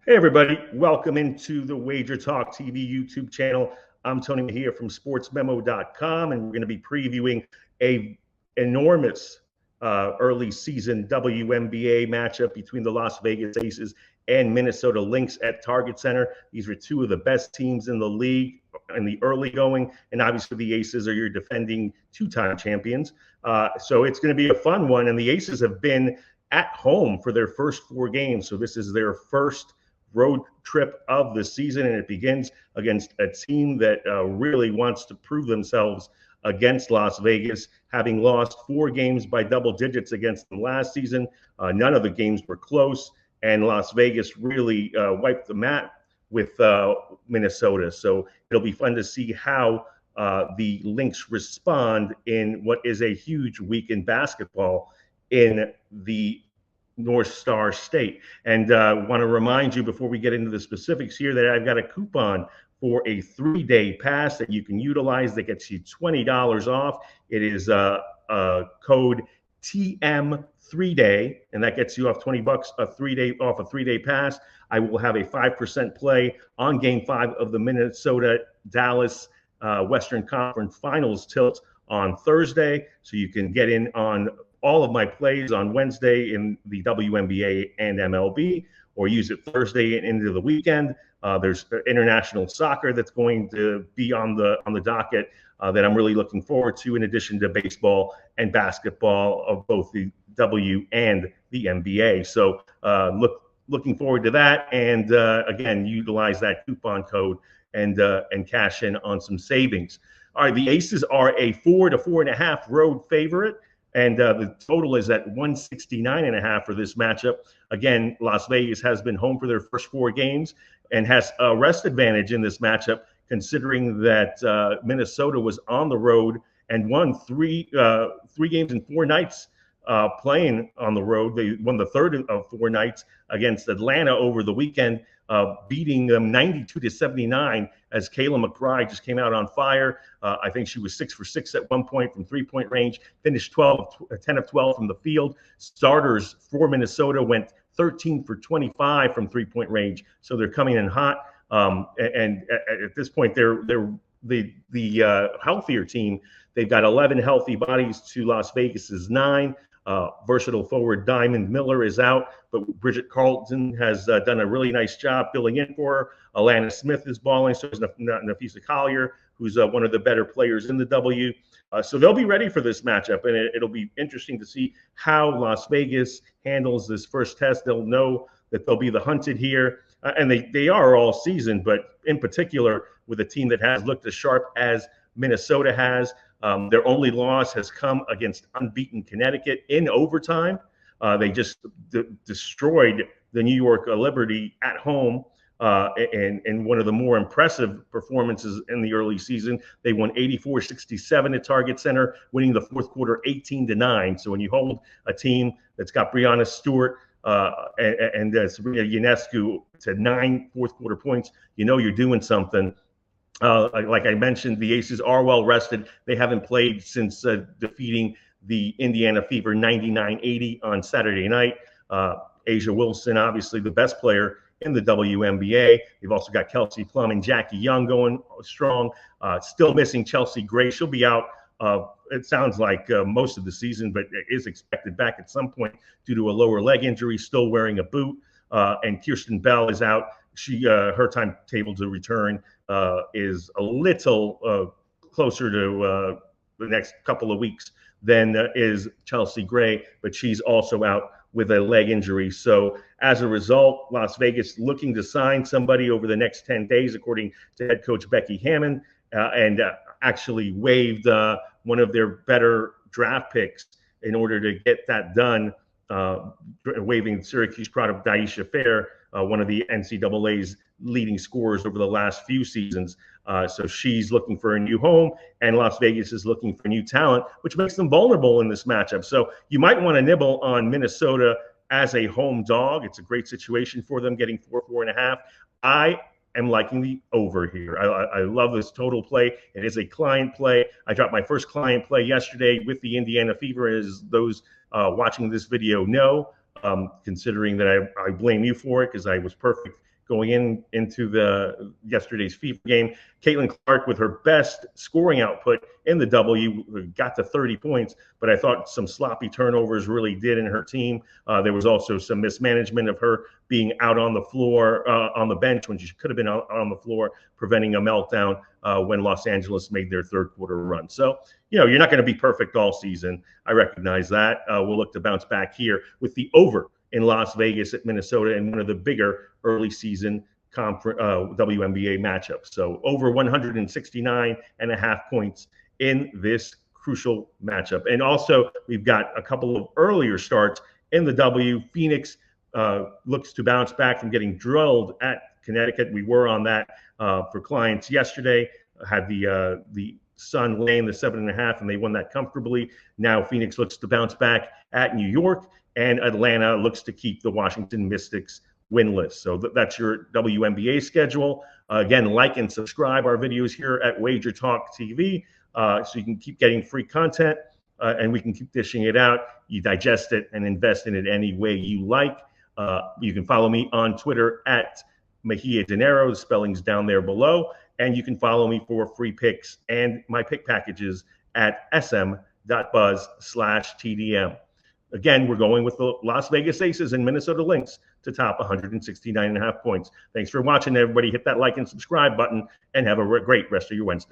Hey everybody, welcome into the WagerTalk TV YouTube channel. I'm Tony here from sportsmemo.com, and we're going to be previewing a enormous early season WNBA matchup between the Las Vegas Aces and Minnesota Lynx at Target Center. These are two of the best teams in the league in the early going, and obviously the Aces are your defending two-time champions. So it's going to be a fun one, and the Aces have been at home for their first four games, so this is their first road trip of the season, and it begins against a team that really wants to prove themselves against Las Vegas, having lost four games by double digits against them last season. None of the games were close, and Las Vegas really wiped the mat with Minnesota. So it'll be fun to see how the Lynx respond in what is a huge week in basketball in the North Star State. And want to remind you before we get into the specifics here that I've got a coupon for a 3-day pass that you can utilize that gets you $20 off. It is code TM3day, and that gets you off $20 a 3-day pass. I will have a 5% play on Game 5 of the Minnesota Dallas Western Conference Finals tilt on Thursday, so you can get in on all of my plays on Wednesday in the WNBA and MLB, or use it Thursday and into the weekend. There's international soccer that's going to be on the docket that I'm really looking forward to, in addition to baseball and basketball of both the W and the NBA. So looking forward to that, and again, utilize that coupon code and cash in on some savings. All right, the Aces are a 4 to 4.5 road favorite, and the total is at 169.5 for this matchup. Again, Las Vegas has been home for their first four games and has a rest advantage in this matchup, considering that Minnesota was on the road and won three games in 4 nights playing on the road. They won the third of 4 nights against Atlanta over the weekend, beating them 92-79 as Kayla McBride just came out on fire. I think she was 6 for 6 at one point from three-point range, finished 10 of 12 from the field. Starters for Minnesota went 13 for 25 from three-point range, so they're coming in hot. And at this point, they're the healthier team. They've got 11 healthy bodies to Las Vegas's 9. Versatile forward Diamond Miller is out, but Bridget Carlton has done a really nice job filling in for her. Alana Smith is balling, so is Nafisa Collier, who's one of the better players in the W. So they'll be ready for this matchup, and it'll be interesting to see how Las Vegas handles this first test. They'll know that they'll be the hunted here, and they are all season, but in particular with a team that has looked as sharp as Minnesota has. Their only loss has come against unbeaten Connecticut in overtime. They just destroyed the New York Liberty at home, and one of the more impressive performances in the early season. They won 84-67 at Target Center, winning the fourth quarter 18-9. So when you hold a team that's got Breanna Stewart and Sabrina Ionescu to 9 fourth quarter points, you know you're doing something. Like I mentioned, the Aces are well rested. They haven't played since defeating the Indiana Fever 99-80 on Saturday night. Asia Wilson, obviously the best player in the WNBA. They've also got Kelsey Plum and Jackie Young going strong. Still missing Chelsea Gray. She'll be out, it sounds like, most of the season, but is expected back at some point due to a lower leg injury, still wearing a boot. And Kirsten Bell is out. Her timetable to return is a little closer to the next couple of weeks than is Chelsea Gray, but she's also out with a leg injury. So as a result, Las Vegas looking to sign somebody over the next 10 days, according to head coach Becky Hammond, and actually waived one of their better draft picks in order to get that done, waiving Syracuse product Daisha Fair, one of the NCAA's leading scorers over the last few seasons. So she's looking for a new home, and Las Vegas is looking for new talent, which makes them vulnerable in this matchup. So you might want to nibble on Minnesota as a home dog. It's a great situation for them, getting 4.5. I am liking the over here. I love this total play. It is a client play. I dropped my first client play yesterday with the Indiana Fever, as those watching this video know. considering that I blame you for it because I was perfect going into the yesterday's FIFA game. Caitlin Clark with her best scoring output in the W got to 30 points, but I thought some sloppy turnovers really did in her team. There was also some mismanagement of her being out on the floor, on the bench when she could have been out on the floor, preventing a meltdown when Los Angeles made their third quarter run. So, you're not going to be perfect all season. I recognize that. We'll look to bounce back here with the over in Las Vegas at Minnesota and one of the bigger early season WNBA matchups. So over 169.5 points in this crucial matchup. And also we've got a couple of earlier starts in the W. Phoenix looks to bounce back from getting drilled at Connecticut. We were on that for clients yesterday. Had the Sun laying the 7.5, and they won that comfortably. Now Phoenix looks to bounce back at New York, and Atlanta looks to keep the Washington Mystics winless. So that's your WNBA schedule. Again, like and subscribe our videos here at WagerTalk TV so you can keep getting free content and we can keep dishing it out. You digest it and invest in it any way you like. You can follow me on Twitter at Mejia Dinero. The spelling's down there below. And you can follow me for free picks and my pick packages at sm.buzz/TDM. Again, we're going with the Las Vegas Aces and Minnesota Lynx to top 169.5 points. Thanks for watching, everybody. Hit that like and subscribe button and have a great rest of your Wednesday.